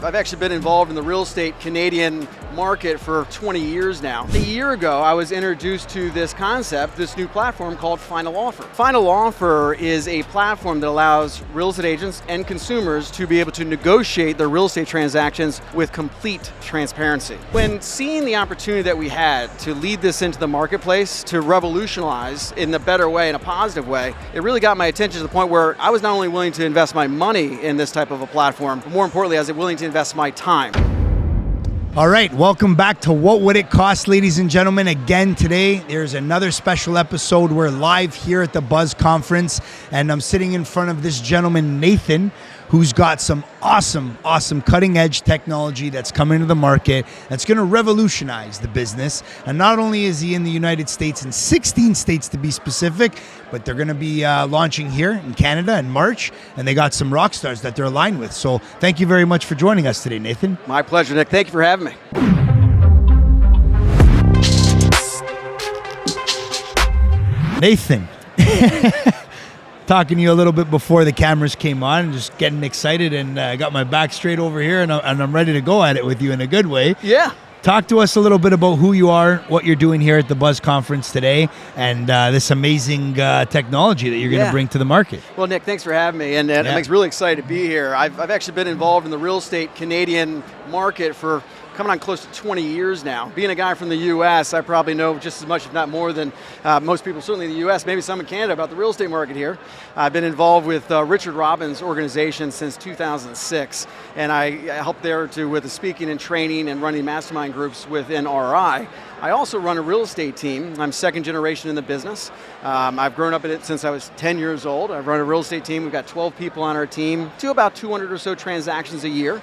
I've actually been involved in the real estate Canadian market for 20 years now. A year ago, I was introduced to this concept, this new platform called Final Offer. Final Offer is a platform that allows real estate agents and consumers to be able to negotiate their real estate transactions with complete transparency. When seeing the opportunity that we had to lead this into the marketplace, to revolutionize in a better way, in a positive way, it really got my attention to the point where I was not only willing to invest my money in this type of a platform, but more importantly, I was willing to invest my time. All right, welcome back to What Would It Cost, ladies and gentlemen. Again, today, there's another special episode. We're live here at the Buzz Conference, and I'm sitting in front of this gentleman, Nathan, who's got some awesome cutting-edge technology that's coming to the market that's going to revolutionize the business. And not only is he in the United States, in 16 states to be specific, but they're going to be launching here in Canada in March, and they got some rock stars that they're aligned with. So thank you very much for joining us today, Nathan. My pleasure, Nick. Thank you for having me. Nathan. Talking to you a little bit before the cameras came on, just getting excited, and I got my back straight over here, and I'm ready to go at it with you in a good way. Yeah. Talk to us a little bit about who you are, what you're doing here at the Buzz Conference today, and this amazing technology that you're going to bring to the market. Well, Nick, thanks for having me, and I'm really excited to be here. I've actually been involved in the real estate Canadian market for coming on close to 20 years now. Being a guy from the U.S., I probably know just as much, if not more, than most people, certainly in the U.S., maybe some in Canada, about the real estate market here. I've been involved with Richard Robbins' organization since 2006, and I help there with the speaking and training and running mastermind groups within RI. I also run a real estate team. I'm second generation in the business. I've grown up in it since I was 10 years old. I've run a real estate team. We've got 12 people on our team, do about 200 or so transactions a year.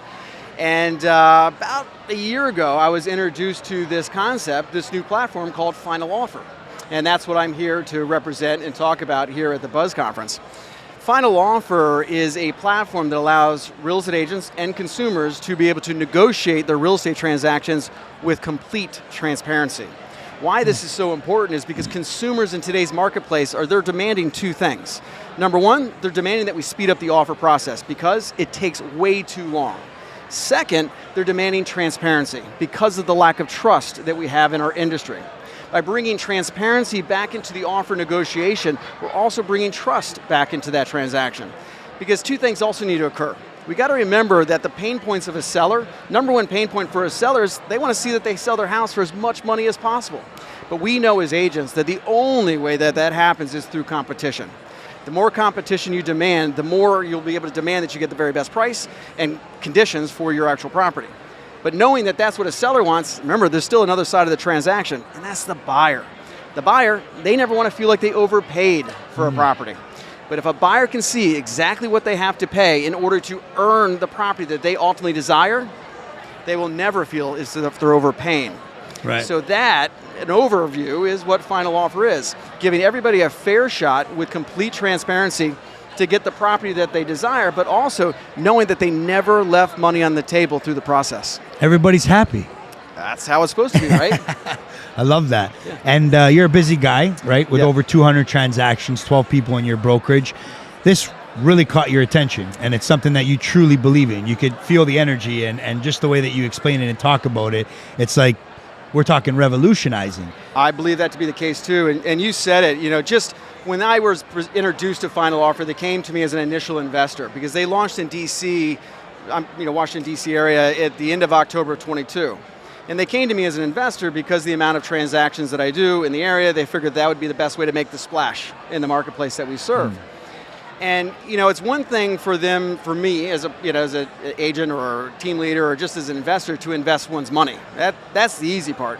And about a year ago, I was introduced to this concept, this new platform called Final Offer. And that's what I'm here to represent and talk about here at the Buzz Conference. Final Offer is a platform that allows real estate agents and consumers to be able to negotiate their real estate transactions with complete transparency. Why this is so important is because consumers in today's marketplace they're demanding two things. Number one, they're demanding that we speed up the offer process because it takes way too long. Second, they're demanding transparency because of the lack of trust that we have in our industry. By bringing transparency back into the offer negotiation, we're also bringing trust back into that transaction. Because two things also need to occur. We got to remember that the pain points of a seller, number one pain point for a seller is they want to see that they sell their house for as much money as possible. But we know as agents that the only way that happens is through competition. The more competition you demand, the more you'll be able to demand that you get the very best price and conditions for your actual property. But knowing that that's what a seller wants, remember, there's still another side of the transaction, and that's the buyer. The buyer, they never want to feel like they overpaid for a property. But if a buyer can see exactly what they have to pay in order to earn the property that they ultimately desire, they will never feel as if they're overpaying. Right. So that, an overview, is what Final Offer is. Giving everybody a fair shot with complete transparency to get the property that they desire, but also knowing that they never left money on the table through the process. Everybody's happy. That's how it's supposed to be, right? I love that. Yeah. And you're a busy guy, right? With over 200 transactions, 12 people in your brokerage. This really caught your attention, and it's something that you truly believe in. You could feel the energy and just the way that you explain it and talk about it. It's like, we're talking revolutionizing. I believe that to be the case too, and you said it, just when I was introduced to Final Offer, they came to me as an initial investor because they launched in DC, Washington DC area at the end of October of 22. And they came to me as an investor because the amount of transactions that I do in the area, they figured that would be the best way to make the splash in the marketplace that we serve. And it's one thing for me as an agent or a team leader or just as an investor to invest one's money. That's the easy part.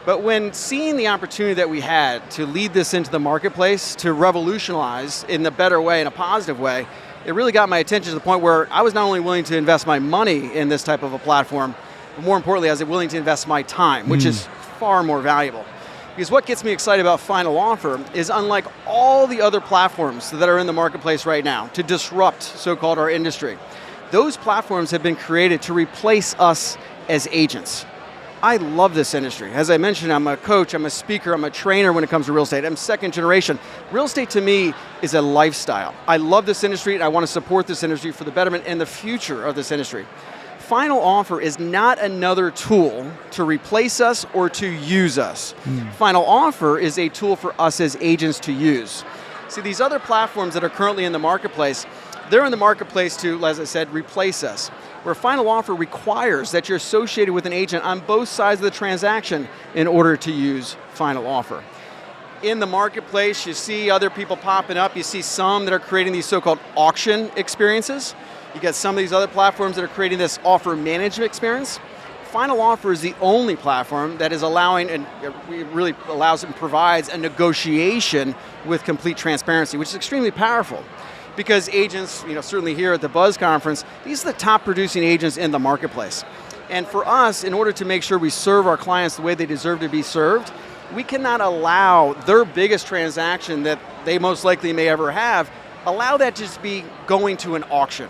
But when seeing the opportunity that we had to lead this into the marketplace, to revolutionize in a better way, in a positive way, it really got my attention to the point where I was not only willing to invest my money in this type of a platform, but more importantly, I was willing to invest my time, which is far more valuable. Because what gets me excited about Final Offer is unlike all the other platforms that are in the marketplace right now to disrupt so-called our industry, those platforms have been created to replace us as agents. I love this industry. As I mentioned, I'm a coach, I'm a speaker, I'm a trainer when it comes to real estate. I'm second generation. Real estate to me is a lifestyle. I love this industry and I want to support this industry for the betterment and the future of this industry. Final offer is not another tool to replace us or to use us. Final offer is a tool for us as agents to use. See, these other platforms that are currently in the marketplace, they're in the marketplace to, as I said, replace us. Where final offer requires that you're associated with an agent on both sides of the transaction in order to use final offer. In the marketplace, you see other people popping up. You see some that are creating these so-called auction experiences. You got some of these other platforms that are creating this offer management experience. Final offer is the only platform that is allowing, and it really allows and provides a negotiation with complete transparency, which is extremely powerful. Because agents, certainly here at the Buzz Conference, these are the top producing agents in the marketplace. And for us, in order to make sure we serve our clients the way they deserve to be served, we cannot allow their biggest transaction that they most likely may ever have, allow that to just be going to an auction.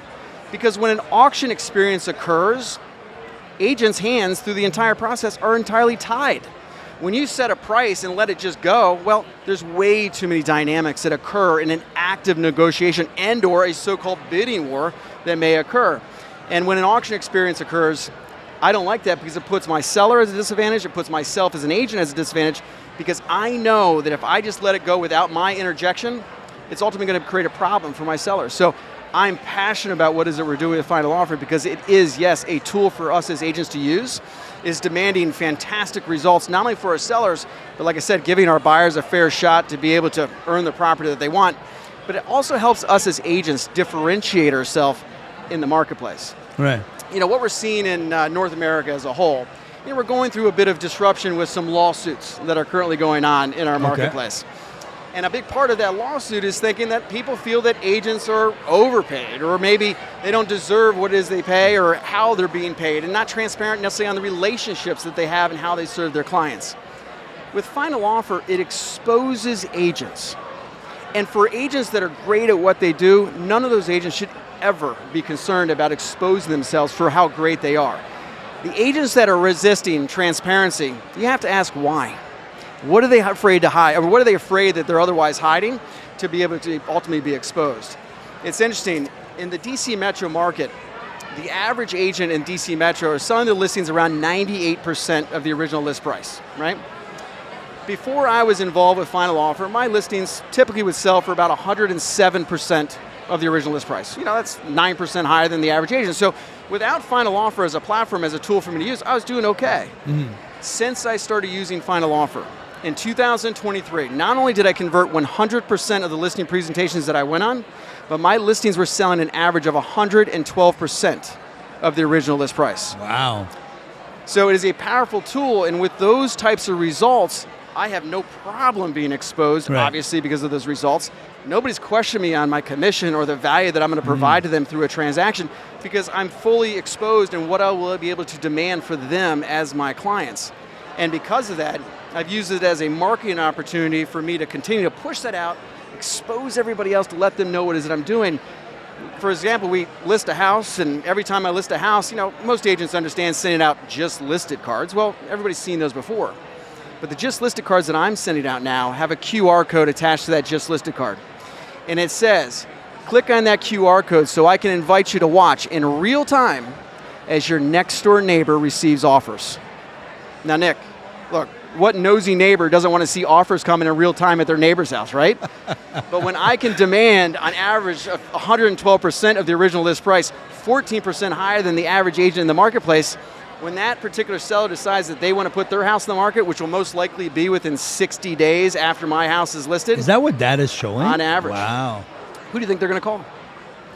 Because when an auction experience occurs, agents' hands through the entire process are entirely tied. When you set a price and let it just go, well, there's way too many dynamics that occur in an active negotiation and or a so-called bidding war that may occur. And when an auction experience occurs, I don't like that because it puts my seller at a disadvantage, it puts myself as an agent as a disadvantage, because I know that if I just let it go without my interjection, it's ultimately going to create a problem for my seller. So I'm passionate about what is it we're doing with Final Offer because it is, yes, a tool for us as agents to use, is demanding fantastic results, not only for our sellers, but like I said, giving our buyers a fair shot to be able to earn the property that they want, but it also helps us as agents differentiate ourselves in the marketplace. Right. What we're seeing in North America as a whole, we're going through a bit of disruption with some lawsuits that are currently going on in our marketplace. And a big part of that lawsuit is thinking that people feel that agents are overpaid, or maybe they don't deserve what it is they pay or how they're being paid, and not transparent necessarily on the relationships that they have and how they serve their clients. With Final Offer, it exposes agents. And for agents that are great at what they do, none of those agents should ever be concerned about exposing themselves for how great they are. The agents that are resisting transparency, you have to ask why. What are they afraid to hide, or what are they afraid that they're otherwise hiding to be able to ultimately be exposed? It's interesting, in the DC Metro market, the average agent in DC Metro are selling their listings around 98% of the original list price, right? Before I was involved with Final Offer, my listings typically would sell for about 107% of the original list price. That's 9% higher than the average agent. So without Final Offer as a platform, as a tool for me to use, I was doing okay. Since I started using Final Offer, in 2023, not only did I convert 100% of the listing presentations that I went on, but my listings were selling an average of 112% of the original list price. Wow. So it is a powerful tool, and with those types of results, I have no problem being exposed, obviously, because of those results. Nobody's questioning me on my commission or the value that I'm going to provide to them through a transaction, because I'm fully exposed in what I will be able to demand for them as my clients. And because of that, I've used it as a marketing opportunity for me to continue to push that out, expose everybody else to let them know what it is that I'm doing. For example, we list a house, and every time I list a house, most agents understand sending out just listed cards. Well, everybody's seen those before. But the just listed cards that I'm sending out now have a QR code attached to that just listed card. And it says, click on that QR code so I can invite you to watch in real time as your next door neighbor receives offers. Now, Nick, look, what nosy neighbor doesn't want to see offers coming in real time at their neighbor's house, right? But when I can demand on average of 112% of the original list price, 14% higher than the average agent in the marketplace, when that particular seller decides that they want to put their house in the market, which will most likely be within 60 days after my house is listed. Is that what data's showing? On average. Wow. Who do you think they're going to call?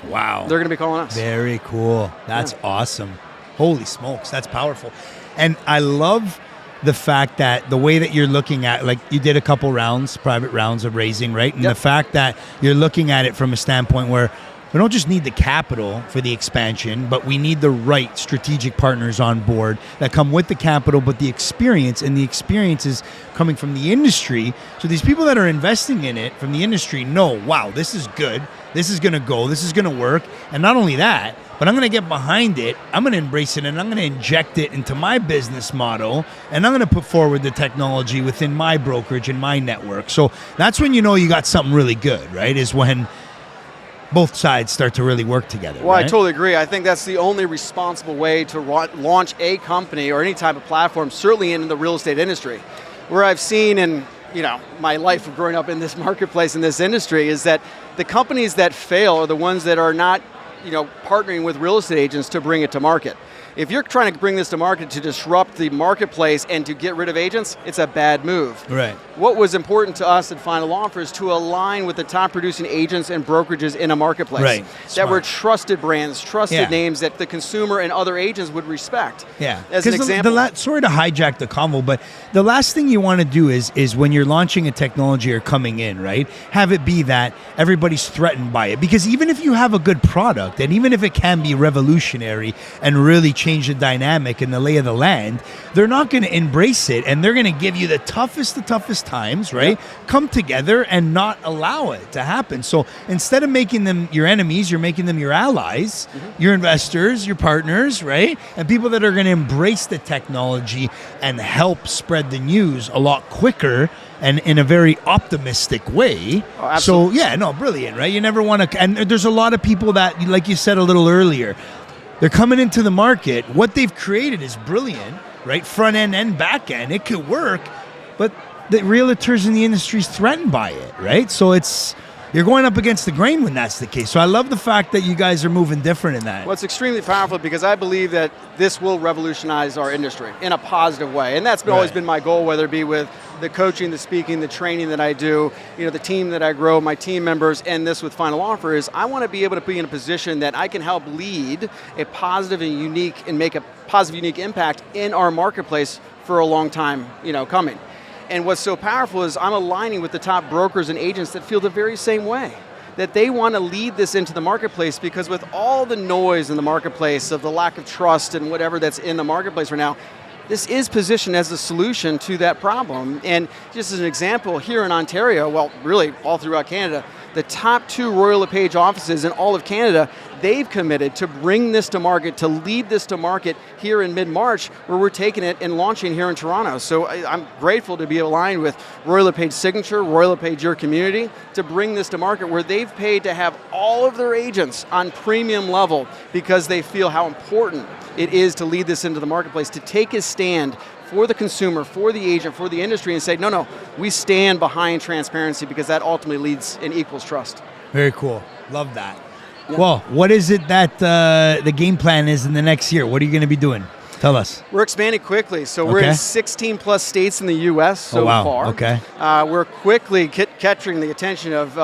Wow. They're going to be calling us. Very cool. That's awesome. Holy smokes, that's powerful. And I love the fact that the way that you're looking at, like you did a couple rounds, private rounds of raising, right? And the fact that you're looking at it from a standpoint where we don't just need the capital for the expansion, but we need the right strategic partners on board that come with the capital, but the experience, and the experience is coming from the industry. So these people that are investing in it from the industry know, wow, this is good. This is going to go. This is going to work. And not only that, but I'm going to get behind it. I'm going to embrace it, and I'm going to inject it into my business model, and I'm going to put forward the technology within my brokerage and my network. So that's when you know you got something really good, right? Is when both sides start to really work together. Well, right? I totally agree. I think that's the only responsible way to launch a company or any type of platform, certainly in the real estate industry. Where I've seen in my life of growing up in this marketplace, in this industry, is that the companies that fail are the ones that are not partnering with real estate agents to bring it to market. If you're trying to bring this to market to disrupt the marketplace and to get rid of agents, it's a bad move. Right. What was important to us at Final Offer is to align with the top producing agents and brokerages in a marketplace. Right. That Smart. were trusted brands, trusted names that the consumer and other agents would respect. Yeah. As an example. Sorry to hijack the convo, but the last thing you want to do is when you're launching a technology or coming in, right, have it be that everybody's threatened by it. Because even if you have a good product, and even if it can be revolutionary and really change the dynamic and the lay of the land, they're not going to embrace it, and they're going to give you the toughest times, right? Yep. Come together and not allow it to happen. So instead of making them your enemies, you're making them your allies, your investors, your partners, right? And people that are going to embrace the technology and help spread the news a lot quicker and in a very optimistic way. Oh, absolutely. So brilliant, right? You never want to, and there's a lot of people that, like you said a little earlier, they're coming into the market. What they've created is brilliant, right? Front end and back end. It could work, but the realtors in the industry is threatened by it, right? So you're going up against the grain when that's the case. So I love the fact that you guys are moving different in that. Well, it's extremely powerful because I believe that this will revolutionize our industry in a positive way. And that's always been my goal, whether it be with the coaching, the speaking, the training that I do, the team that I grow, my team members, and this with Final Offer is I want to be able to be in a position that I can help lead a positive and unique and make a positive, unique impact in our marketplace for a long time, coming. And what's so powerful is I'm aligning with the top brokers and agents that feel the very same way, that they want to lead this into the marketplace, because with all the noise in the marketplace of the lack of trust and whatever that's in the marketplace right now, this is positioned as a solution to that problem. And just as an example, here in Ontario, well, really all throughout Canada, the top 2 Royal LePage offices in all of Canada, they've committed to bring this to market, to lead this to market here in mid-March, where we're taking it and launching here in Toronto. So I'm grateful to be aligned with Royal LePage Signature, Royal LePage Your Community, to bring this to market, where they've paid to have all of their agents on premium level because they feel how important it is to lead this into the marketplace, to take a stand for the consumer, for the agent, for the industry, and say, no, we stand behind transparency, because that ultimately leads and equals trust. Very cool. Love that. Yeah. Well, what is it that the game plan is in the next year? What are you going to be doing? Tell us. We're expanding quickly. So we're in 16 plus states in the U.S. so far. Okay. We're quickly catching the attention of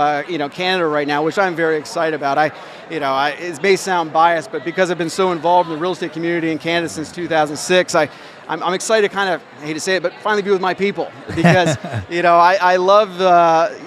Canada right now, which I'm very excited about. It may sound biased, but because I've been so involved in the real estate community in Canada since 2006, I'm excited to kind of, I hate to say it, but finally be with my people, because I love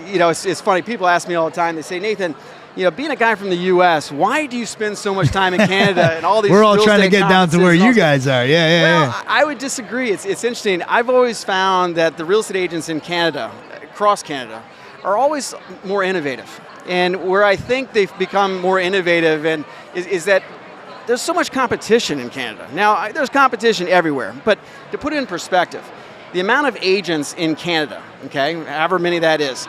it's funny. People ask me all the time. They say, Nathan, being a guy from the U.S., why do you spend so much time in Canada and all these? We're all trying to get down to where you guys are. Yeah. I would disagree. It's interesting. I've always found that the real estate agents in Canada, across Canada, are always more innovative. And where I think they've become more innovative is that there's so much competition in Canada. Now, there's competition everywhere, but to put it in perspective, the amount of agents in Canada, however many that is,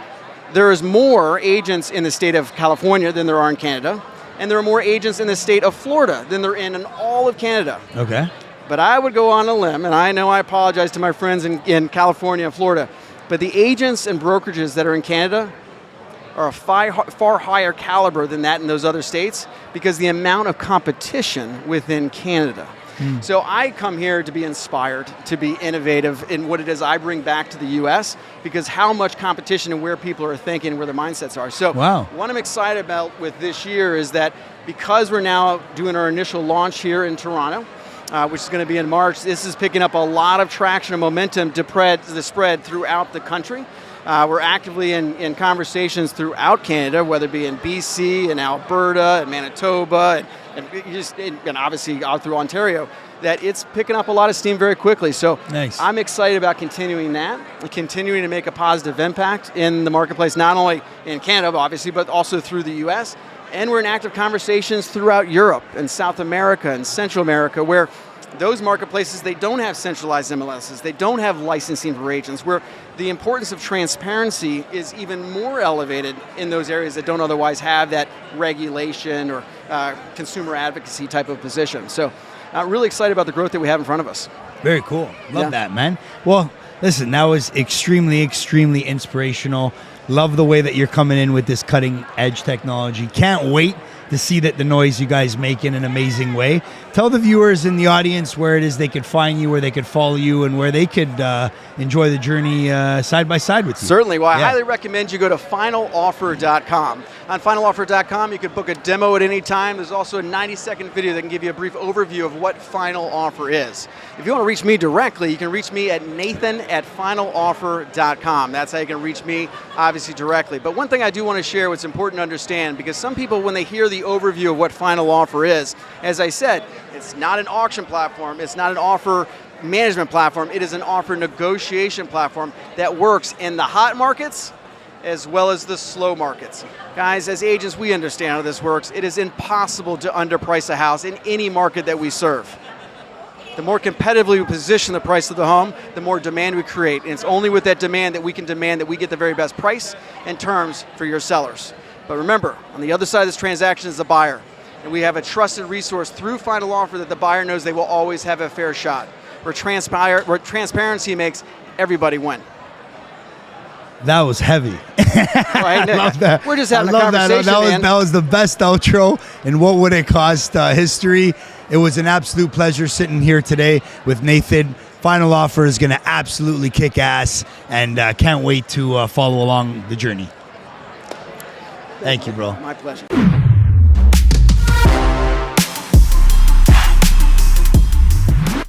there is more agents in the state of California than there are in Canada, and there are more agents in the state of Florida than there are in all of Canada. Okay. But I would go on a limb, and I know I apologize to my friends in California and Florida, but the agents and brokerages that are in Canada are a far higher caliber than that in those other states, because the amount of competition within Canada. So I come here to be inspired, to be innovative in what it is I bring back to the U.S., because how much competition and where people are thinking, where their mindsets are. So what I'm excited about with this year is that because we're now doing our initial launch here in Toronto, which is going to be in March, this is picking up a lot of traction and momentum to spread throughout the country. We're actively in conversations throughout Canada, whether it be in BC and Alberta and Manitoba and obviously out through Ontario, that it's picking up a lot of steam very quickly. So I'm excited about continuing to make a positive impact in the marketplace, not only in Canada, obviously, but also through the U.S. And we're in active conversations throughout Europe and South America and Central America, where those marketplaces, they don't have centralized MLSs. They don't have licensing for agents, where the importance of transparency is even more elevated in those areas that don't otherwise have that regulation or consumer advocacy type of position. So really excited about the growth that we have in front of us. Very cool. Love that, man. Well, listen, that was extremely, extremely inspirational. Love the way that you're coming in with this cutting edge technology. Can't wait to see that the noise you guys make in an amazing way. Tell the viewers in the audience where it is they could find you, where they could follow you, and where they could enjoy the journey side by side with you. Certainly. Well, I highly recommend you go to finaloffer.com. On finaloffer.com, you can book a demo at any time. There's also a 90-second video that can give you a brief overview of what Final Offer is. If you want to reach me directly, you can reach me at nathan@finaloffer.com. That's how you can reach me, obviously, directly. But one thing I do want to share, what's important to understand, because some people, when they hear the overview of what Final Offer is, as I said, it's not an auction platform, it's not an offer management platform, it is an offer negotiation platform that works in the hot markets as well as the slow markets. Guys, as agents, we understand how this works. It is impossible to underprice a house in any market that we serve. The more competitively we position the price of the home, the more demand we create. And it's only with that demand that we can demand that we get the very best price and terms for your sellers. But remember, on the other side of this transaction is the buyer. And we have a trusted resource through Final Offer that the buyer knows they will always have a fair shot. Where transparency makes everybody win. That was heavy. Right? I love that. We're just having a conversation, man. That was the best outro in What Would It Cost history. It was an absolute pleasure sitting here today with Nathan. Final Offer is going to absolutely kick ass, and can't wait to follow along the journey. Thank you, bro. My pleasure.